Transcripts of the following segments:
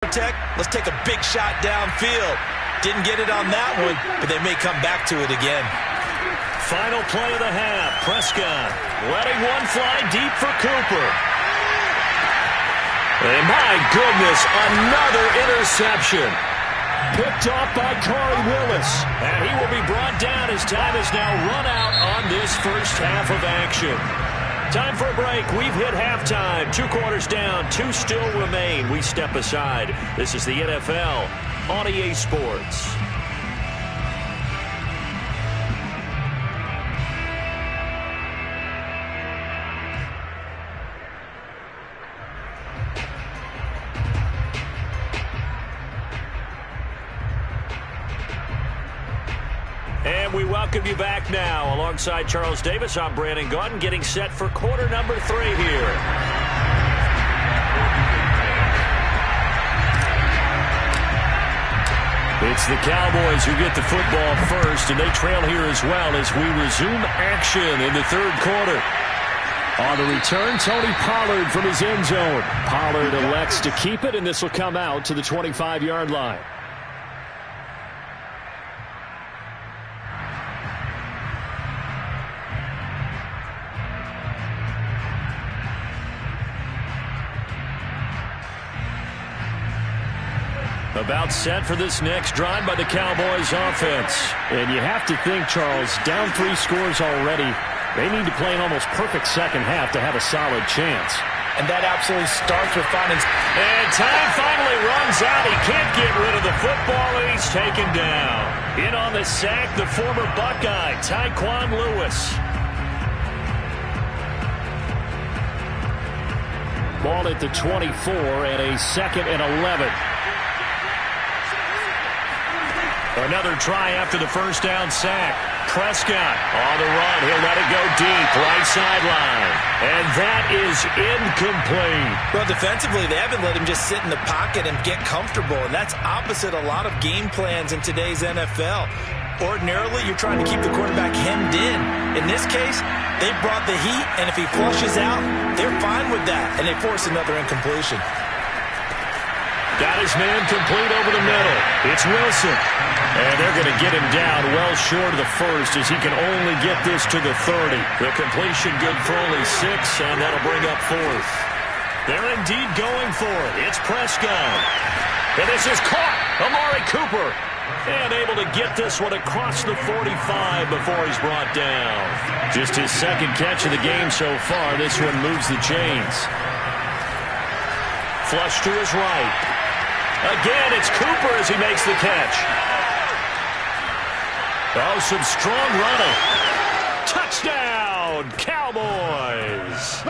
Let's take a big shot downfield. Didn't get it on that one, but they may come back to it again. Final play of the half. Prescott letting one fly deep for Cooper. And my goodness, another interception. Picked off by Corey Willis. And he will be brought down as time is now run out on this first half of action. Time for a break. We've hit halftime. 2 quarters down. 2 still remain. We step aside. This is the NFL on EA Sports. And we welcome you back now. Alongside Charles Davis, I'm Brandon Gaudin, getting set for quarter number 3 here. It's the Cowboys who get the football first, and they trail here as well as we resume action in the third quarter. On the return, Tony Pollard from his end zone. Pollard elects to keep it, and this will come out to the 25-yard line. About set for this next drive by the Cowboys offense. And you have to think, Charles, down 3 scores already. They need to play an almost perfect second half to have a solid chance. And that absolutely starts with finding... And time finally runs out. He can't get rid of the football, and he's taken down. In on the sack, the former Buckeye, Tyquan Lewis. Ball at the 24 and a 2nd and 11. Another try after the first down sack. Prescott on the run. He'll let it go deep. Right sideline. And that is incomplete. Well, defensively, they haven't let him just sit in the pocket and get comfortable. And that's opposite a lot of game plans in today's NFL. Ordinarily, you're trying to keep the quarterback hemmed in. In this case, they brought the heat, and if he flushes out, they're fine with that. And they force another incompletion. Got his man complete over the middle. It's Wilson. And they're going to get him down well short of the first as he can only get this to the 30. The completion good for only 6, and that'll bring up 4th. They're indeed going for it. It's Prescott. And this is caught. Amari Cooper. And able to get this one across the 45 before he's brought down. Just his 2nd catch of the game so far. This one moves the chains. Flush to his right. Again, it's Cooper as he makes the catch. Oh, some strong running. Touchdown, Cowboys.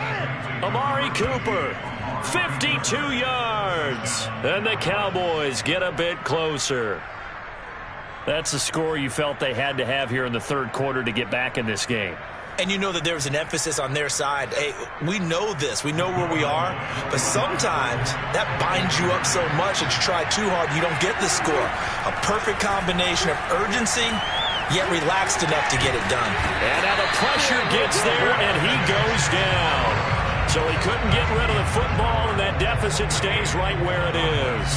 Amari Cooper, 52 yards. And the Cowboys get a bit closer. That's the score you felt they had to have here in the third quarter to get back in this game. And you know that there's an emphasis on their side. Hey, we know this. We know where we are. But sometimes that binds you up so much that you try too hard, you don't get the score. A perfect combination of urgency, yet relaxed enough to get it done. And now the pressure gets there, and he goes down. So he couldn't get rid of the football, and that deficit stays right where it is.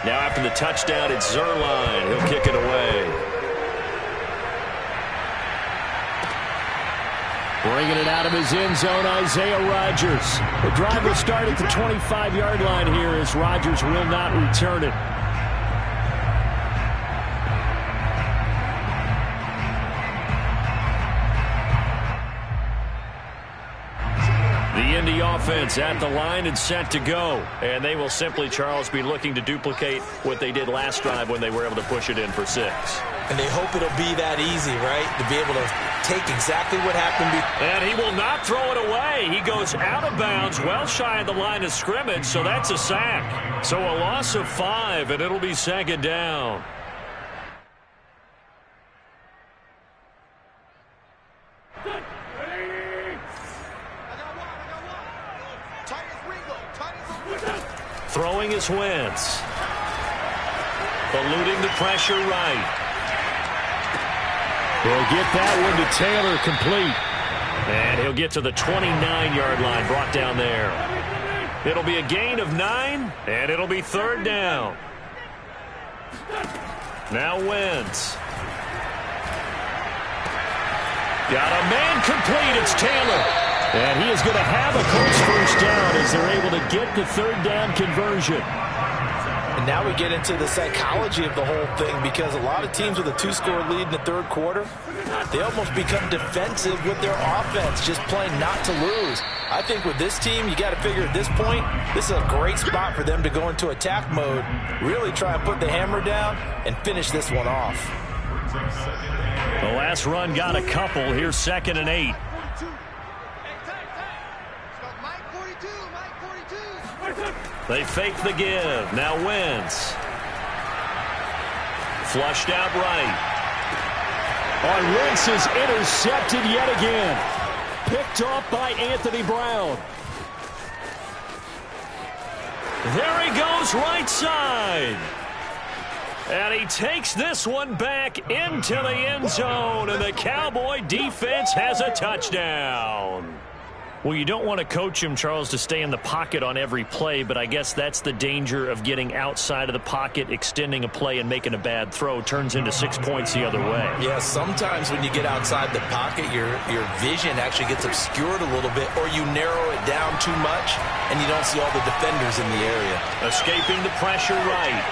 Now after the touchdown, it's Zuerlein. He'll kick it away. Bringing it out of his end zone, Isaiah Rodgers. The drive will start at the 25-yard line here as Rodgers will not return it. The Indy offense at the line and set to go. And they will simply, Charles, be looking to duplicate what they did last drive when they were able to push it in for 6. And they hope it'll be that easy, right? To be able to take exactly what happened. And he will not throw it away. He goes out of bounds, well shy of the line of scrimmage, so that's a sack. So a loss of 5, and it'll be 2nd down. Throwing is Wentz. Eluding the pressure right. He'll get that one to Taylor complete. And he'll get to the 29-yard line, brought down there. It'll be a gain of 9, and it'll be third down. Now Wentz. Got a man complete. It's Taylor. And he is going to have a Colts first down as they're able to get the third down conversion. And now we get into the psychology of the whole thing, because a lot of teams with a 2-score lead in the third quarter, they almost become defensive with their offense, just playing not to lose. I think with this team, you got to figure at this point, this is a great spot for them to go into attack mode, really try and put the hammer down and finish this one off. The last run got a couple. Here's 2nd and 8. They fake the give. Now Wentz. Flushed out right. On Wentz is intercepted yet again. Picked off by Anthony Brown. There he goes right side. And he takes this one back into the end zone. And the Cowboy defense has a touchdown. Well, you don't want to coach him, Charles, to stay in the pocket on every play, but I guess that's the danger of getting outside of the pocket, extending a play, and making a bad throw. Turns into 6 points the other way. Yeah, sometimes when you get outside the pocket, your vision actually gets obscured a little bit, or you narrow it down too much, and you don't see all the defenders in the area. Escaping the pressure right.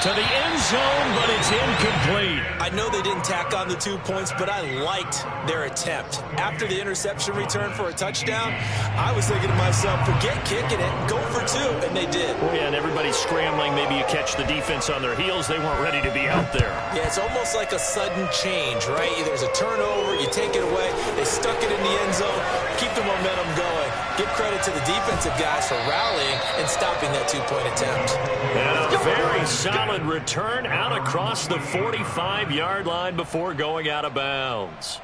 To the end zone, but it's incomplete. I know they didn't tack on the 2 points, but I liked their attempt. After the interception return for a touchdown, I was thinking to myself, forget kicking it, go for 2, and they did. Oh, yeah, and everybody's scrambling. Maybe you catch the defense on their heels. They weren't ready to be out there. Yeah, it's almost like a sudden change, right? There's a turnover, you take it away, they stuck it in the end zone, keep the momentum going. Give credit to the defensive guys for rallying and stopping that 2-point attempt. And a very solid return out across the 45-yard line before going out of bounds.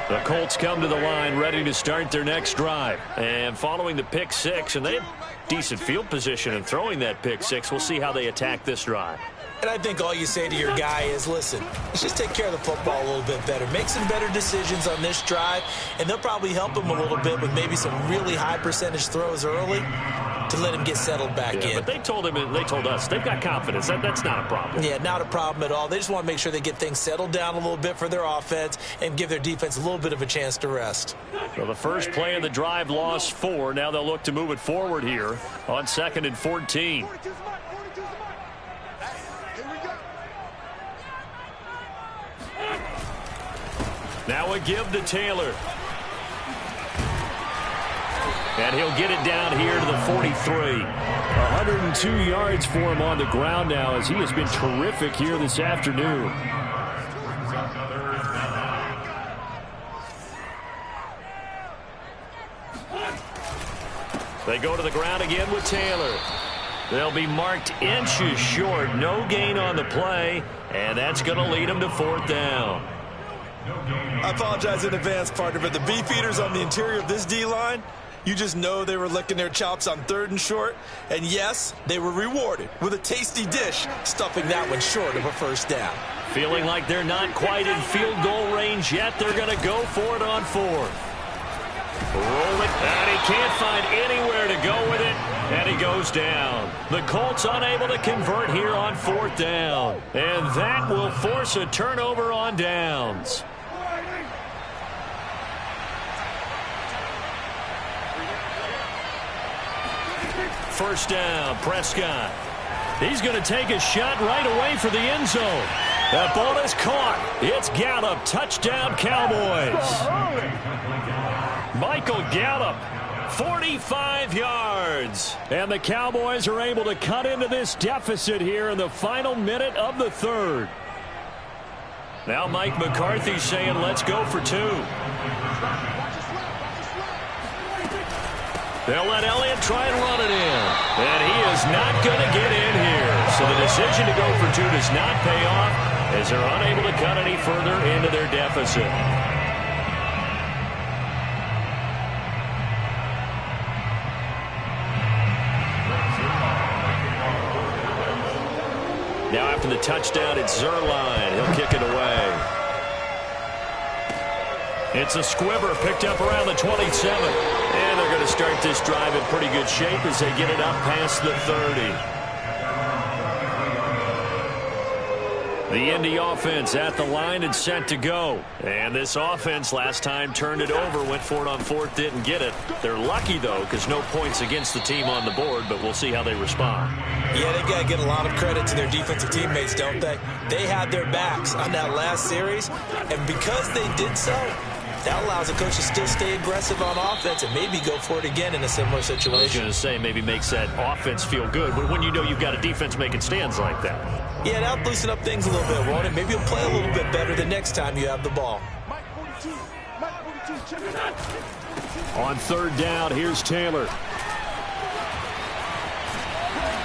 The Colts come to the line ready to start their next drive. And following the pick 6, and they have decent field position in throwing that pick 6, we'll see how they attack this drive. And I think all you say to your guy is, listen, let's just take care of the football a little bit better. Make some better decisions on this drive, and they'll probably help him a little bit with maybe some really high percentage throws early to let him get settled back in. But they told us they've got confidence. That's not a problem. Yeah, not a problem at all. They just want to make sure they get things settled down a little bit for their offense and give their defense a little bit of a chance to rest. So the first play of the drive lost 4. Now they'll look to move it forward here on 2nd and 14. Now a give to Taylor. And he'll get it down here to the 43. 102 yards for him on the ground now, as he has been terrific here this afternoon. They go to the ground again with Taylor. They'll be marked inches short. No gain on the play, and that's going to lead them to 4th down. I apologize in advance, partner, but the beefeaters on the interior of this D-line, you just know they were licking their chops on 3rd and short. And yes, they were rewarded with a tasty dish, stuffing that one short of a first down. Feeling like they're not quite in field goal range yet. They're going to go for it on 4th. Roll it, and he can't find anywhere to go with it, and he goes down. The Colts unable to convert here on 4th down, and that will force a turnover on downs. First down, Prescott. He's going to take a shot right away for the end zone. That ball is caught. It's Gallup. Touchdown, Cowboys. Michael Gallup, 45 yards. And the Cowboys are able to cut into this deficit here in the final minute of the 3rd. Now Mike McCarthy saying, let's go for 2. They'll let Elliott try and run it in. And he is not going to get in here. So the decision to go for 2 does not pay off as they're unable to cut any further into their deficit. marking the touchdown. It's Zuerlein. He'll kick it away. It's a squibber picked up around the 27. And they're going to start this drive in pretty good shape as they get it up past the 30. The Indy offense at the line and set to go. And this offense last time turned it over, went for it on fourth, didn't get it. They're lucky, though, because no points against the team on the board, but we'll see how they respond. Yeah, they've got to get a lot of credit to their defensive teammates, don't they? They had their backs on that last series, and because they did so, that allows the coach to still stay aggressive on offense and maybe go for it again in a similar situation. I was going to say maybe makes that offense feel good, but when you know you've got a defense making stands like that. Yeah, that'll loosen up things a little bit, won't it? Maybe you'll play a little bit better the next time you have the ball. On third down, here's Taylor.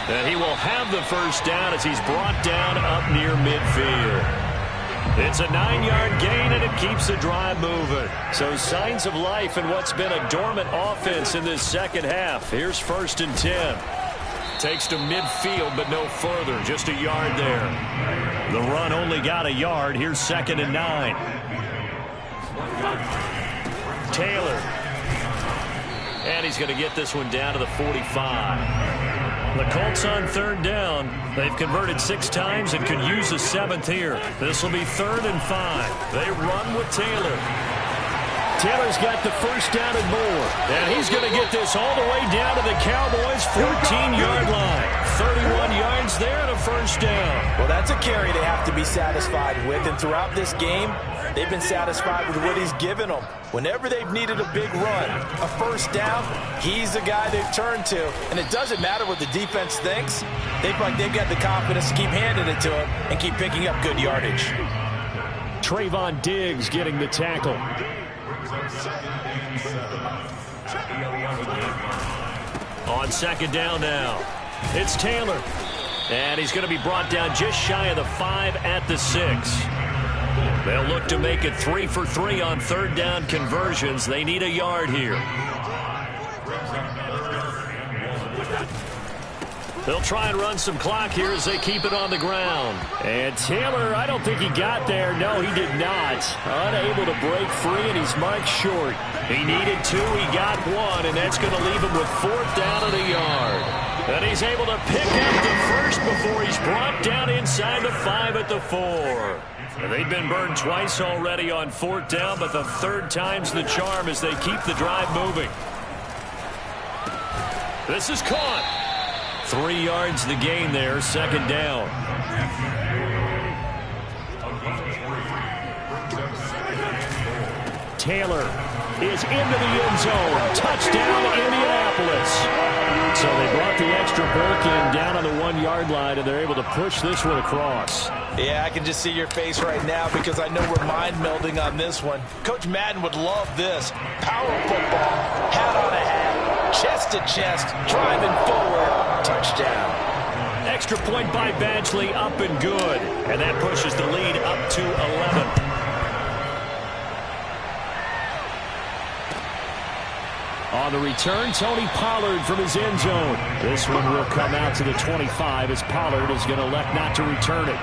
And he will have the first down as he's brought down up near midfield. It's a 9-yard gain, and it keeps the drive moving. So signs of life in what's been a dormant offense in this second half. Here's 1st and 10. Takes to midfield, but no further. Just a yard there. The run only got a yard. Here's 2nd and 9. Taylor. And he's going to get this one down to the 45. The Colts on third down. They've converted 6 times and could use a 7th here. This will be 3rd and 5. They run with Taylor. Taylor's got the first down and more. And he's going to get this all the way down to the Cowboys' 14-yard line. 31 yards there and a first down. Well, that's a carry they have to be satisfied with. And throughout this game, they've been satisfied with what he's given them. Whenever they've needed a big run, a first down, he's the guy they've turned to. And it doesn't matter what the defense thinks. They've got the confidence to keep handing it to him and keep picking up good yardage. Trayvon Diggs getting the tackle. On 2nd down now, it's Taylor. And he's going to be brought down just shy of the 5 at the 6. They'll look to make it 3 for 3 on third down conversions. They need a yard here. They'll try and run some clock here as they keep it on the ground. And Taylor, I don't think he got there. No, he did not. Unable to break free, and he's marked short. He needed 2. He got 1, and that's going to leave him with 4th down of the yard. And he's able to pick up the first before he's brought down inside the 5 at the 4. And they've been burned twice already on 4th down, but the 3rd time's the charm as they keep the drive moving. This is caught. 3 yards the gain there, 2nd down. Taylor is into the end zone. Touchdown, Indianapolis. So they brought the extra bulk in down on the 1-yard line, and they're able to push this one across. Yeah, I can just see your face right now because I know we're mind melding on this one. Coach Madden would love this. Power football, hat on a hat, chest to chest, driving forward, touchdown. Extra point by Badgley, up and good. And that pushes the lead up to 11. On the return, Tony Pollard from his end zone. This one will come out to the 25 as Pollard is going to elect not to return it.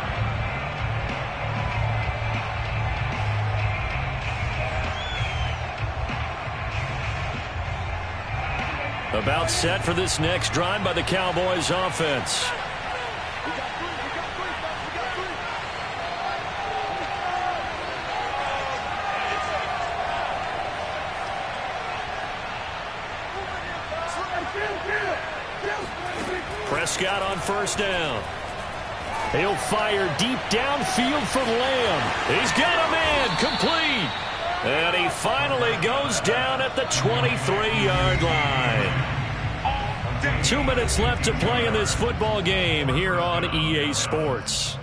About set for this next drive by the Cowboys offense. Prescott on first down. He'll fire deep downfield for Lamb. He's got a man complete. And he finally goes down at the 23-yard line. 2 minutes left to play in this football game here on EA Sports.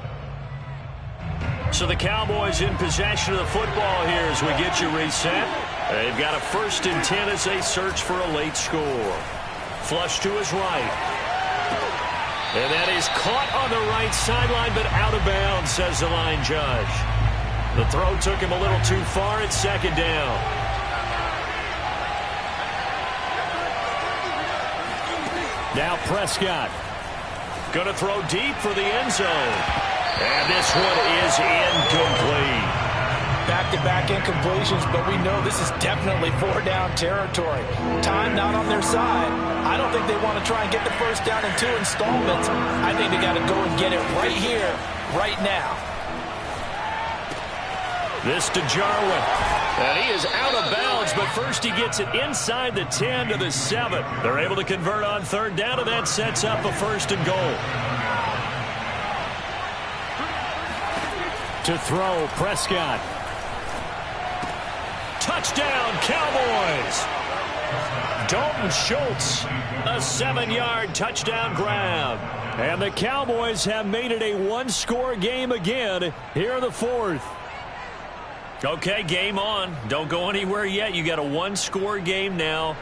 So the Cowboys in possession of the football here as we get you reset. They've got a 1st and 10 as they search for a late score. Flush to his right. And that is caught on the right sideline, but out of bounds, says the line judge. The throw took him a little too far at 2nd down. Now Prescott. Going to throw deep for the end zone. And this one is incomplete. Back-to-back incompletions, but we know this is definitely four-down territory. Time not on their side. I don't think they want to try and get the first down in 2 installments. I think they got to go and get it right here, right now. This to Jarwin. And he is out of bounds, but first he gets it inside the 10 to the 7. They're able to convert on third down, and that sets up a 1st and goal. To throw, Prescott. Touchdown, Cowboys! Dalton Schultz, a 7-yard touchdown grab. And the Cowboys have made it a one-score game again here in the 4th. Okay, game on. Don't go anywhere yet. You got a one-score game now.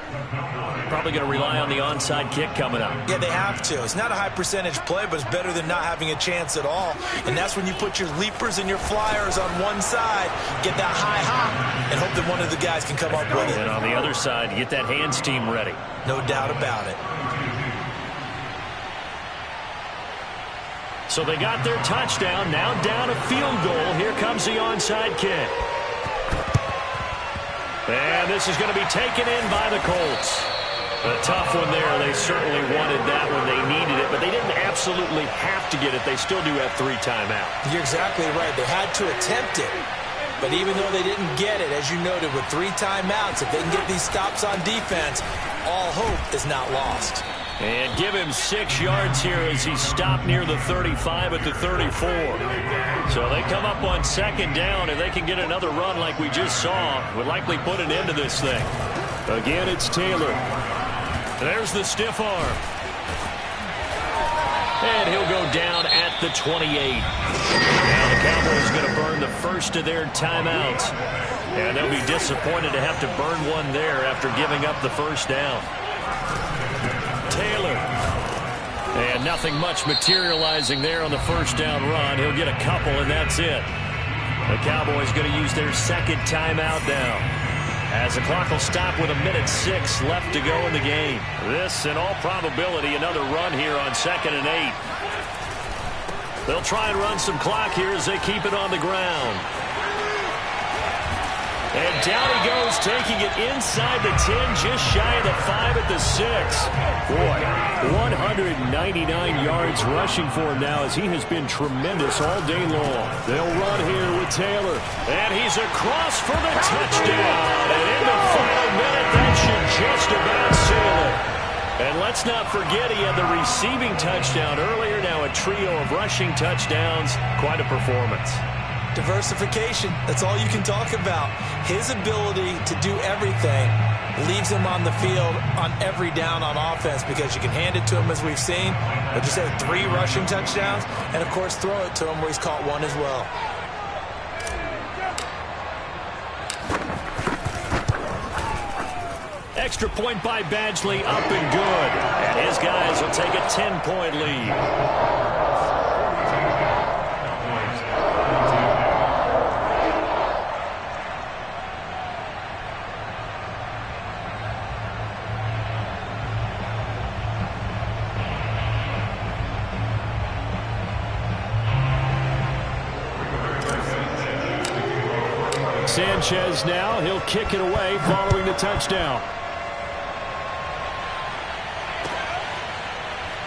Probably going to rely on the onside kick coming up. Yeah, they have to. It's not a high-percentage play, but it's better than not having a chance at all. And that's when you put your leapers and your flyers on one side, get that high hop, and hope that one of the guys can come up with it. And on the other side, you get that hands team ready. No doubt about it. So they got their touchdown, now down a field goal. Here comes the onside kick. And this is going to be taken in by the Colts. A tough one there. They certainly wanted that when they needed it, but they didn't absolutely have to get it. They still do have 3 timeouts. You're exactly right. They had to attempt it. But even though they didn't get it, as you noted, with 3 timeouts, if they can get these stops on defense, all hope is not lost. And give him 6 yards here as he stopped near the 35 at the 34. So they come up on 2nd down, and they can get another run like we just saw. Would likely put an end to this thing. Again, it's Taylor. There's the stiff arm. And he'll go down at the 28. Now the Cowboys going to burn the first of their timeouts. And they'll be disappointed to have to burn one there after giving up the first down. Taylor. And nothing much materializing there on the first down run. He'll get a couple, and that's it. The Cowboys going to use their 2nd timeout now, as the clock will stop with 1:06 left to go in the game. This, in all probability, another run here on 2nd and 8. They'll try and run some clock here as they keep it on the ground. And down he goes, taking it inside the 10, just shy of the 5 at the 6. Boy, 199 yards rushing for him now, as he has been tremendous all day long. They'll run here with Taylor. And he's across for the touchdown. And in the final minute, that should just about seal it. And let's not forget he had the receiving touchdown earlier. Now a trio of rushing touchdowns. Quite a performance. Diversification, that's all you can talk about. His ability to do everything leaves him on the field on every down on offense, because you can hand it to him, as we've seen, but just have 3 rushing touchdowns, and of course throw it to him where he's caught 1 as well. Extra point by Badgley, up and good. And his guys will take a 10-point lead. Sanchez now, he'll kick it away following the touchdown.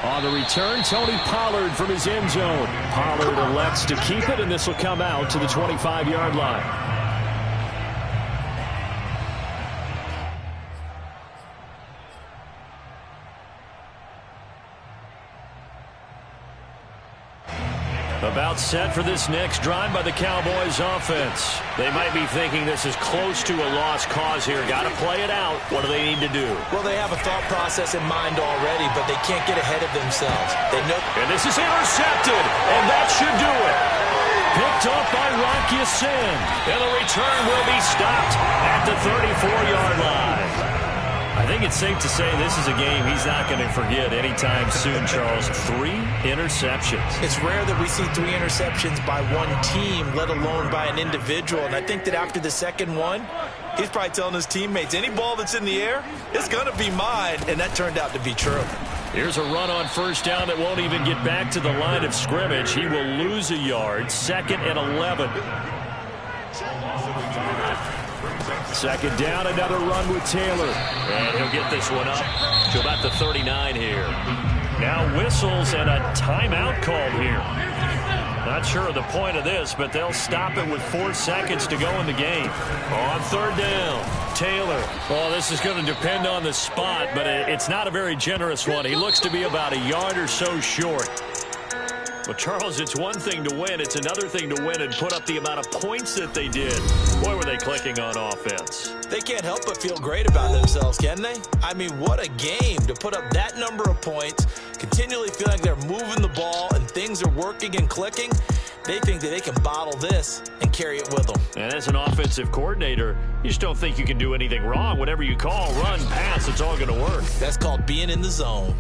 On the return, Tony Pollard from his end zone. Pollard elects to keep it, and this will come out to the 25-yard line. About set for this next drive by the Cowboys offense. They might be thinking this is close to a lost cause here. Got to play it out. What do they need to do? Well, they have a thought process in mind already, but they can't get ahead of themselves. They know. And this is intercepted, and that should do it. Picked up by Rock Ya-Sin. And the return will be stopped at the 34-yard line. I think it's safe to say this is a game he's not going to forget anytime soon, Charles. 3 interceptions. It's rare that we see 3 interceptions by one team, let alone by an individual. And I think that after the second one, He's probably telling his teammates, any ball that's in the air, it's going to be mine, and that turned out to be true. Here's a run on first down that won't even get back to the line of scrimmage. He will lose a yard. 2nd and 11. Second down, another run with Taylor. And he'll get this one up to about the 39 here. Now whistles and a timeout called here. Not sure of the point of this, but they'll stop it with 4 seconds to go in the game. On third down, Taylor. Well, this is going to depend on the spot, but it's not a very generous one. He looks to be about a yard or so short. Well, Charles, it's one thing to win. It's another thing to win and put up the amount of points that they did. Boy, were they clicking on offense. They can't help but feel great about themselves, can they? I mean, what a game to put up that number of points, continually feel like they're moving the ball and things are working and clicking. They think that they can bottle this and carry it with them. And as an offensive coordinator, you just don't think you can do anything wrong. Whatever you call, run, pass, it's all going to work. That's called being in the zone.